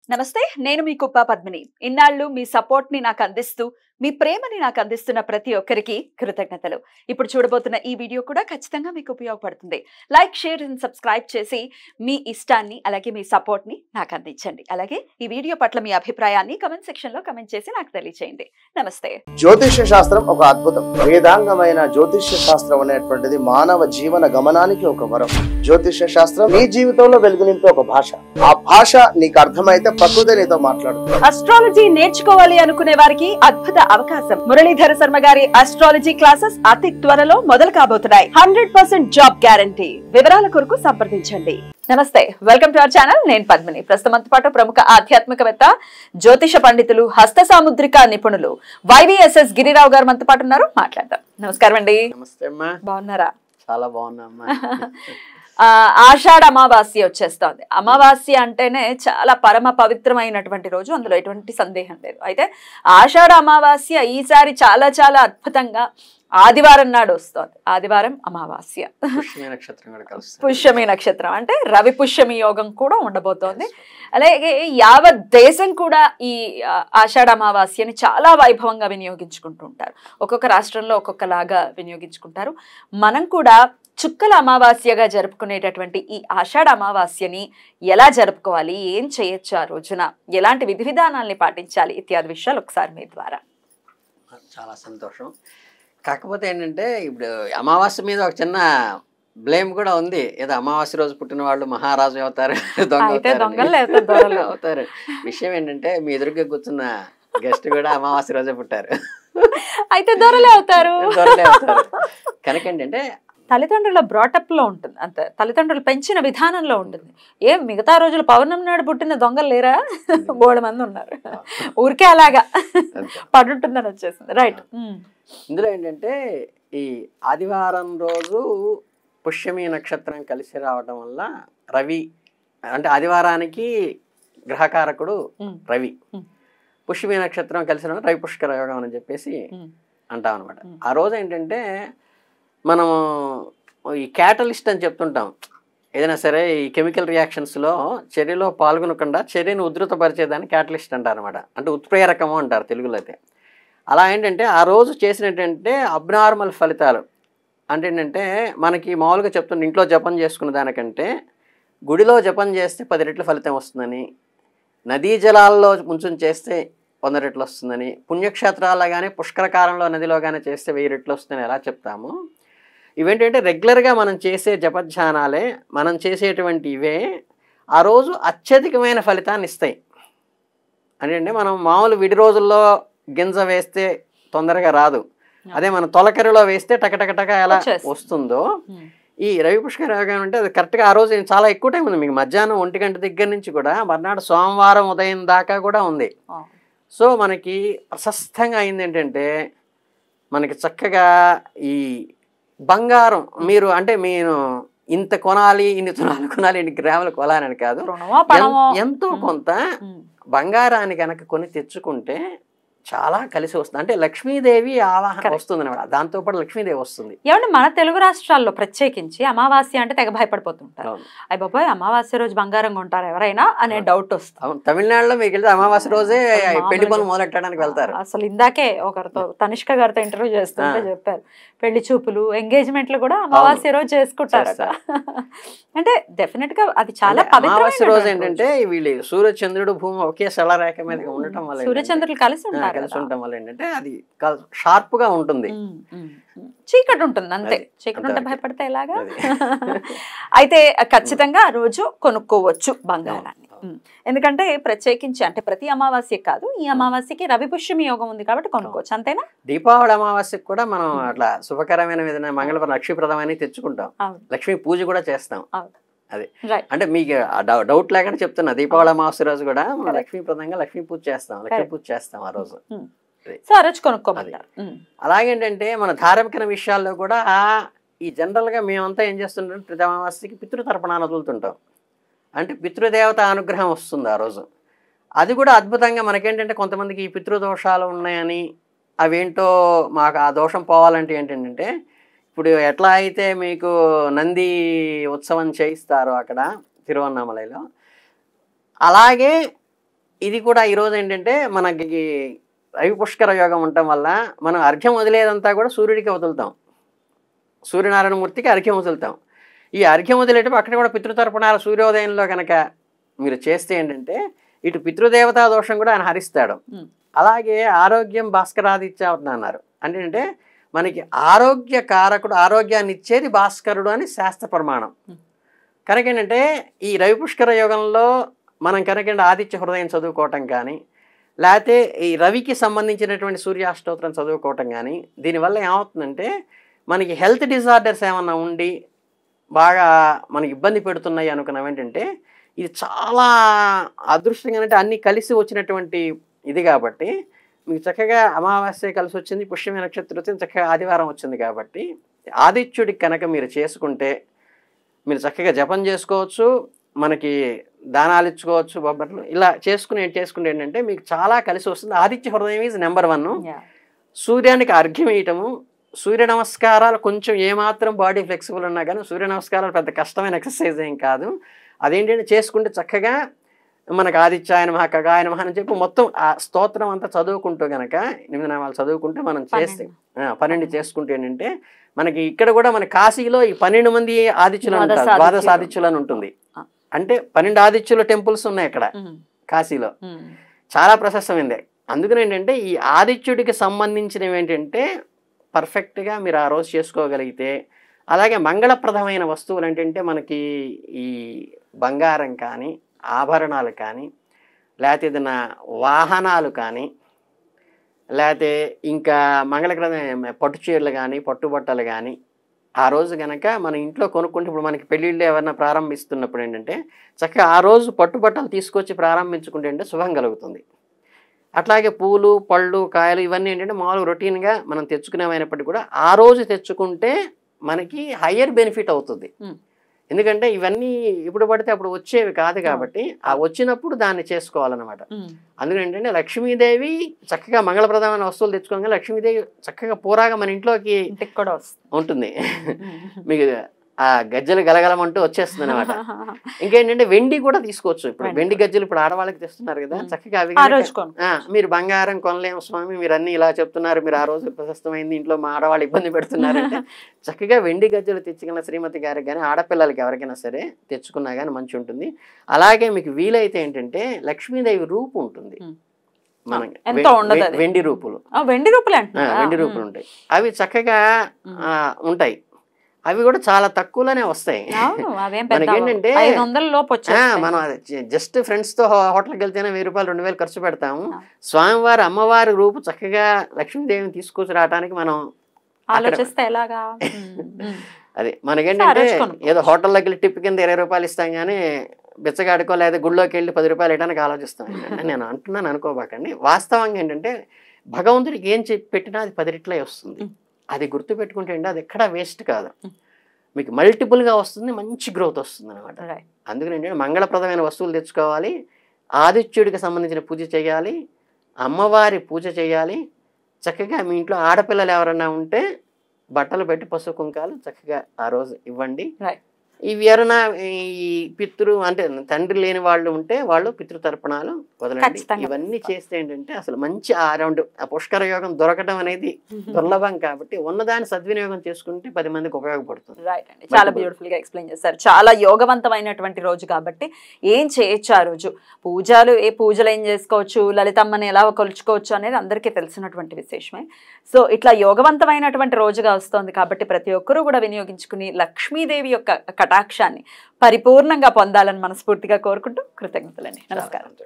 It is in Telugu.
నమస్తే, నేను మీ కుప్ప పద్మిని. ఇన్నాళ్ళు మీ సపోర్ట్ ని నాకు అందిస్తూ, మీ ప్రేమని నాకు అందిస్తున్న ప్రతి ఒక్కరికి కృతజ్ఞతలు. ఇప్పుడు చూడబోతున్న ఈ వీడియో కూడా ఖచ్చితంగా మీకు ఉపయోగపడుతుంది. లైక్, షేర్ అండ్ సబ్స్క్రైబ్ చేసి మీ ఇష్టాన్ని అలాగే మీ సపోర్ట్ ని నాకు అందించండి. అలాగే ఈ వీడియో పట్ల మీ అభిప్రాయాన్ని కమెంట్ సెక్షన్ లో కమెంట్ చేసి నాకు తెలియజేయండి. నమస్తే. జ్యోతిష్య శాస్త్రం ఒక అద్భుతం. వేదాంగమైన జ్యోతిష్య శాస్త్రం అనేటువంటిది మానవ జీవన గమనానికి ఒక వరం. జ్యోతిష్య శాస్త్రం నీ జీవితంలో వెలుగునింపే ఒక భాష. ఆ భాష నీకు అర్థమైతే ప్రకృతి నీతో మాట్లాడుతుంది. అస్ట్రాలజీ నేర్చుకోవాలి అనుకునే వారికి అద్భుత అవకాశం. మురళీధర శర్మ గారి అస్ట్రాలజీ క్లాసెస్ అతి త్వరలో మొదలు కాబోతున్నాయి. 100% జాబ్ గ్యారంటీ. వివరాల కొరకు సంప్రదించండి. నమస్తే, వెల్కమ్ టు అవర్ ఛానల్. నేను పద్మిని. ప్రస్తుతంతో పాటు ప్రముఖ ఆధ్యాత్మికవేత్త, జ్యోతిష పండితులు, హస్త సాముద్రిక నిపుణులు YVSS గిరిరావు గారు మనతో పాటు ఉన్నారు. మాట్లాడదాం. నమస్కారం అండి. నమస్తే అమ్మా. బాగున్నారా? చాలా బాగున్నా. ఆషాఢ అమావాస్య వచ్చేస్తోంది. అమావాస్య అంటేనే చాలా పరమ పవిత్రమైనటువంటి రోజు, అందులో ఎటువంటి సందేహం లేదు. అయితే ఆషాఢ అమావాస్య ఈసారి చాలా చాలా అద్భుతంగా ఆదివారం నాడు వస్తోంది. ఆదివారం అమావాస్య, పుష్యమి నక్షత్రం అంటే రవి పుష్యమి యోగం కూడా ఉండబోతోంది. అలాగే యావత్ దేశం కూడా ఈ ఆషాఢ అమావాస్యని చాలా వైభవంగా వినియోగించుకుంటూ ఉంటారు. ఒక్కొక్క రాష్ట్రంలో ఒక్కొక్కలాగా వినియోగించుకుంటారు. మనం కూడా చుక్కల అమావాస్యగా జరుపుకునేటటువంటి ఈ ఆషాఢ అమావాస్యని ఎలా జరుపుకోవాలి, ఏం చేయొచ్చు, ఆ రోజున ఎలాంటి విధి విధానాల్ని పాటించాలి ఇత్యాది విషయాలు ఒకసారి మీ ద్వారా. చాలా సంతోషం. కాకపోతే ఏంటంటే ఇప్పుడు అమావాస్య మీద ఒక చిన్న బ్లేమ్ కూడా ఉంది. ఏదో అమావాస్య రోజు పుట్టిన వాళ్ళు మహారాజు అవుతారు, దొంగలు అవుతారు. విషయం ఏంటంటే మీ ఎదురుగా కూర్చున్న గెస్ట్ కూడా అమావాస్య రోజే పుట్టారు, అయితే దొరలే అవుతారు. కనుక ఏంటంటే తల్లిదండ్రుల బ్రాటప్ లో ఉంటుంది, అంతే. తల్లిదండ్రులు పెంచిన విధానంలో ఉంటుంది. ఏం మిగతా రోజులు పౌర్ణమి నాడు పుట్టిన దొంగలు లేరా? బోడు మంది ఉన్నారు. ఊరికే అలాగా పడుంటుందని వచ్చేసింది. రైట్. ఇందులో ఏంటంటే ఈ ఆదివారం రోజు పుష్యమి నక్షత్రం కలిసి రావడం వల్ల రవి అంటే ఆదివారానికి గ్రహకారకుడు రవి, పుష్యమి నక్షత్రం కలిసి రావడం రవి పుష్కర యోగం అని చెప్పేసి అంటాం అనమాట. ఆ రోజు ఏంటంటే మనం ఈ క్యాటలిస్ట్ అని చెప్తుంటాం. ఏదైనా సరే ఈ కెమికల్ రియాక్షన్స్లో చర్యలో పాల్గొనకుండా చర్యను ఉధృతపరిచేదాన్ని క్యాటలిస్ట్ అంటారు అనమాట. అంటే ఉత్ప్రేరకము అంటారు తెలుగులో అయితే. అలా ఏంటంటే ఆ రోజు చేసినట్టంటే అబ్నార్మల్ ఫలితాలు అంటే ఏంటంటే మనకి మామూలుగా చెప్తుంటే ఇంట్లో జపం చేసుకున్న దానికంటే గుడిలో జపం చేస్తే 10 రెట్ల ఫలితం వస్తుందని, నదీ జలాల్లో ముంచుని చేస్తే 100 రెట్లు వస్తుందని, పుణ్యక్షేత్రాల్లో కానీ పుష్కరకాలంలో నదిలో కానీ చేస్తే 1000 రెట్లు వస్తుందని ఎలా చెప్తాము. ఇవేంటంటే రెగ్యులర్గా మనం చేసే జపధ్యానాలే, మనం చేసేటువంటి ఇవే ఆ రోజు అత్యధికమైన ఫలితాన్ని ఇస్తాయి. అంటే మనం మామూలు విడి రోజుల్లో గింజ వేస్తే తొందరగా రాదు, అదే మనం తొలకరిలో వేస్తే టకటకటక ఎలా వస్తుందో ఈ రవి పుష్కర యోగం అంటే అది కరెక్ట్గా ఆ రోజు చాలా ఎక్కువ టైం ఉంది. మీకు మధ్యాహ్నం 1 గంట దగ్గర నుంచి కూడా మర్నాడు సోమవారం ఉదయం దాకా కూడా ఉంది. సో మనకి ప్రశస్తంగా అయింది ఏంటంటే మనకి చక్కగా ఈ బంగారం మీరు అంటే మీరు ఇంత కొనాలి, ఇన్ని తులాలు కొనాలి, ఇన్ని గ్రాములు కొనాలని కాదు, ఎంతో కొంత బంగారాన్ని కనుక కొని తెచ్చుకుంటే చాలా కలిసి వస్తుంది. అంటే లక్ష్మీదేవి ఆవాహన వస్తుంది అనమాట. దాంతో పాటు లక్ష్మీదేవి వస్తుంది. ఏమంటే మన తెలుగు రాష్ట్రాల్లో ప్రత్యేకించి అమావాస్య అంటే తెగ భయపడిపోతుంటారు. అయ్య బాబాయ్, అమావాస్య రోజు బంగారం కొంటారు ఎవరైనా అనే డౌట్ వస్తుంది. తమిళనాడులో మీకు వెళ్తే అమావాస్య రోజే పెళ్లి పనులు మొదలెట్టడానికి వెళ్తారు. అసలు ఇందాకే ఒకరితో తనిష్క గారితో ఇంటర్వ్యూ చేస్తుంటే చెప్పారు, పెళ్లి చూపులు, ఎంగేజ్మెంట్లు కూడా అమావాస్య రోజు చేసుకుంటారట. అంటే డెఫినెట్ గా అది చాలా అమావాస్య రోజు ఏంటంటే వీళ్ళు సూర్యచంద్రుడు భూమి ఒకే సరళరేఖ మీద ఉండటం వల్ల, సూర్యచంద్రులు కలిసి ఉంటారు ఉండటం వల్ల ఏంటంటే అది షార్ప్ గా ఉంటుంది. చీకటి ఉంటుంది అంతే. చీకటి ఉంటే భయపడితే ఎలాగా? అయితే ఖచ్చితంగా ఆ రోజు కొనుక్కోవచ్చు బంగారాన్ని. ఎందుకంటే ప్రత్యేకించి అంటే ప్రతి అమావాస్య కాదు, ఈ అమావాస్యకి రవి పుష్యమి యోగం ఉంది కాబట్టి కొనుక్కోవచ్చు, అంతేనా? దీపావళి అమావాస్యకి కూడా మనం అట్లా శుభకరమైన విధంగా మంగళవారం లక్ష్మీప్రదమైన తెచ్చుకుంటాం, లక్ష్మీ పూజ కూడా చేస్తాం. అది అంటే మీకు డౌట్ లేకుండా చెప్తున్నా, దీపావళి అమావాస్య రోజు కూడా మనం లక్ష్మీప్రదంగా లక్ష్మీ పూజ చేస్తాం, లక్ష్మీ పూజ చేస్తాం ఆ రోజు. అలాగేంటంటే మన ధార్మిక విషయాల్లో కూడా ఈ జనరల్గా మేమంతా ఏం చేస్తుంటాం, ప్రతి అమావాస్యకి పితృతర్పణాలు వదులుతుంటాం. అంటే పితృదేవత అనుగ్రహం వస్తుంది ఆ రోజు. అది కూడా అద్భుతంగా మనకేంటంటే కొంతమందికి ఈ పితృదోషాలు ఉన్నాయని అవేంటో మాకు ఆ దోషం పోవాలంటే ఏంటంటే ఇప్పుడు ఎట్లా అయితే మీకు నంది ఉత్సవం చేయిస్తారో అక్కడ తిరువన్నామలైలో, అలాగే ఇది కూడా ఈరోజు ఏంటంటే మనకి రవి పుష్కర యోగం ఉండటం వల్ల మనం అర్ఘ్యం వదిలేదంతా కూడా సూర్యుడికి వదులుతాం, సూర్యనారాయణమూర్తికి అర్ఘ్యం వదులుతాం. ఈ అర్ఘ్యం వదిలేటప్పుడు అక్కడ కూడా పితృతర్పణాలు సూర్యోదయంలో కనుక మీరు చేస్తే ఏంటంటే ఇటు పితృదేవతా దోషం కూడా ఆయన హరిస్తాడు. అలాగే ఆరోగ్యం భాస్కరాదిత్య అన్నారు అంటే మనకి ఆరోగ్య కారకుడు, ఆరోగ్యాన్ని ఇచ్చేది భాస్కరుడు అని శాస్త్ర ప్రమాణం. కనుక ఏంటంటే ఈ రవి పుష్కర యోగంలో మనం కనుక ఆదిత్య హృదయం చదువుకోవటం కానీ, లేకపోతే ఈ రవికి సంబంధించినటువంటి సూర్యాష్టోత్రం చదువుకోవటం కానీ, దీనివల్ల ఏమవుతుందంటే మనకి హెల్త్ డిజార్డర్స్ ఏమన్నా ఉండి బాగా మనకి ఇబ్బంది పెడుతున్నాయి అనుకున్నాం ఏంటంటే ఇది చాలా అదృష్టంగా అంటే అన్నీ కలిసి వచ్చినటువంటి ఇది కాబట్టి మీకు చక్కగా అమావాస్య కలిసి వచ్చింది, పుష్యమి నక్షత్రం వచ్చింది, చక్కగా ఆదివారం వచ్చింది కాబట్టి ఆదిత్యుడికి కనుక మీరు చేసుకుంటే మీరు చక్కగా జపం చేసుకోవచ్చు, మనకి దానాలు ఇచ్చుకోవచ్చు, బొబ్బట్లు ఇలా చేసుకుంటే ఏంటంటే మీకు చాలా కలిసి వస్తుంది. ఆదిత్య హృదయం ఈజ్ నెంబర్ 1. సూర్యానికి అర్ఘ్యం వేయటము, సూర్య నమస్కారాలు కొంచెం ఏమాత్రం బాడీ ఫ్లెక్సిబుల్ ఉన్నా కానీ సూర్య నమస్కారాలు పెద్ద కష్టమైన ఎక్సర్సైజ్ ఏం కాదు. అదేంటంటే చేసుకుంటే చక్కగా మనకు ఆదిత్యాయ నమః ఖగాయ నమః అని చెప్పి మొత్తం ఆ స్తోత్రం అంతా చదువుకుంటూ కనుక 8 నామాలు చదువుకుంటే మనం చేస్తే 12 చేసుకుంటే ఏంటంటే మనకి ఇక్కడ కూడా మన కాశీలో ఈ 12 మంది ఆదిత్యులు అంటారు, ద్వాదశ ఆదిత్యులు అని ఉంటుంది. అంటే 12 ఆదిత్యుల టెంపుల్స్ ఉన్నాయి ఇక్కడ కాశీలో, చాలా ప్రశస్తమైంది. అందుకని ఏంటంటే ఈ ఆదిత్యుడికి సంబంధించినవి ఏంటంటే పర్ఫెక్ట్గా మీరు ఆ రోజు చేసుకోగలిగితే, అలాగే మంగళప్రదమైన వస్తువులు ఏంటంటే మనకి ఈ బంగారం కానీ, ఆభరణాలు కానీ, లేకపోతే ఏదైనా వాహనాలు కానీ, లేకపోతే ఇంకా మంగళప్రదమైన పట్టు చీరలు కానీ, పట్టుబట్టలు కానీ ఆ రోజు కనుక మన ఇంట్లో కొనుక్కుంటే ఇప్పుడు మనకి పెళ్ళిళ్ళు ఎవరైనా ప్రారంభిస్తున్నప్పుడు ఏంటంటే చక్కగా ఆ రోజు పట్టుబట్టలు తీసుకొచ్చి ప్రారంభించుకుంటే అంటే శుభం కలుగుతుంది. అట్లాగే పూలు, పళ్ళు, కాయలు ఇవన్నీ ఏంటంటే మామూలుగా రొటీన్గా మనం తెచ్చుకునేమైనప్పటికీ కూడా ఆ రోజు తెచ్చుకుంటే మనకి హయ్యర్ బెనిఫిట్ అవుతుంది. ఎందుకంటే ఇవన్నీ ఇప్పుడు పడితే అప్పుడు వచ్చేవి కాదు కాబట్టి ఆ వచ్చినప్పుడు దాన్ని చేసుకోవాలన్నమాట. అందుకని ఏంటంటే లక్ష్మీదేవి చక్కగా మంగళప్రదమైన వస్తువులు తెచ్చుకోగా లక్ష్మీదేవి చక్కగా పూరాగా మన ఇంట్లోకి ఉంటుంది. మీకు ఆ గజ్జలు గలగలమంటూ వచ్చేస్తుంది అనమాట. ఇంకేంటంటే వెండి కూడా తీసుకోవచ్చు. ఇప్పుడు వెండి గజ్జలు ఇప్పుడు ఆడవాళ్ళకి తెస్తున్నారు కదా, చక్కగా అవి మీరు బంగారం కొనలేము స్వామి, మీరు అన్ని ఇలా చెప్తున్నారు, మీరు ఆ రోజు ప్రశస్తమైంది ఇంట్లో మా ఆడవాళ్ళు ఇబ్బంది పెడుతున్నారంటే చక్కగా వెండి గజ్జలు తెచ్చుకున్న శ్రీమతి గారికి కానీ ఆడపిల్లలకి ఎవరికైనా సరే తెచ్చుకున్నా కానీ మంచి ఉంటుంది. అలాగే మీకు వీలైతే ఏంటంటే లక్ష్మీదేవి రూపు ఉంటుంది మనకి, వెండి రూపులు ఉంటాయి, అవి చక్కగా ఉంటాయి. అవి కూడా చాలా తక్కువలోనే వస్తాయి. మనకేంటంటే మనం జస్ట్ ఫ్రెండ్స్ తో హోటల్కి వెళ్తేనే 1000 రూపాయలు 2000 ఖర్చు పెడతాము. స్వామివారి అమ్మవారి రూపు చక్కగా లక్ష్మీదేవిని తీసుకొచ్చి రావడానికి మనం అది మనకేంటంటే ఏదో హోటల్లోకి వెళ్ళి టిప్ కింద 20 రూపాయలు ఇస్తాం కానీ బిచ్చగాడుకో లేదా గుళ్ళోకి వెళ్ళి 10 రూపాయలు ఇవ్వడానికి ఆలోచిస్తాం. నేను అంటున్నాను అనుకోబాకండి. వాస్తవంగా ఏంటంటే భగవంతుడికి ఏం చెప్పి పెట్టినా అది 10 రెట్లే వస్తుంది. అది గుర్తుపెట్టుకుంటే అండి అది ఎక్కడా వేస్ట్ కాదు, మీకు మల్టిపుల్గా వస్తుంది, మంచి గ్రోత్ వస్తుంది అనమాట. అందుకని ఏంటంటే మంగళప్రదమైన వస్తువులు తెచ్చుకోవాలి, ఆదిత్యుడికి సంబంధించిన పూజ చేయాలి, అమ్మవారి పూజ చేయాలి. చక్కగా మీ ఇంట్లో ఆడపిల్లలు ఎవరన్నా ఉంటే బట్టలు పెట్టి పసుపు కుంకాలు చక్కగా ఆ రోజు ఇవ్వండి. ఇవి ఎవరైనా ఈ పితృ అంటే తండ్రి లేని వాళ్ళు ఉంటే వాళ్ళు పితృతర్పణాలు వదలండి. ఇవన్నీ చేస్తే ఏంటంటే అసలు మంచి అరౌండ్ పుష్కర యోగం దొరకడం అనేది దుర్లభం కాబట్టి ఉన్నదాన్ని సద్వినియోగం చేసుకుంటే 10 మందికి ఉపయోగపడుతుంది. రైట్ అండి, చాలా బ్యూటిఫుల్ గా ఎక్స్ప్లెయిన్ చేశారు. చాలా యోగవంతమైనటువంటి రోజు కాబట్టి ఏం చేయొచ్చు ఆ రోజు, పూజలు ఏం చేసుకోవచ్చు, లలితమ్మని ఎలా కొలుచుకోవచ్చు అనేది అందరికీ తెలిసినటువంటి విశేషమే. సో ఇట్లా యోగవంతమైనటువంటి రోజుగా వస్తుంది కాబట్టి ప్రతి ఒక్కరూ కూడా వినియోగించుకుని లక్ష్మీదేవి యొక్క కటాక్షాన్ని పరిపూర్ణంగా పొందాలని మనస్ఫూర్తిగా కోరుకుంటూ కృతజ్ఞతలండి. నమస్కారం.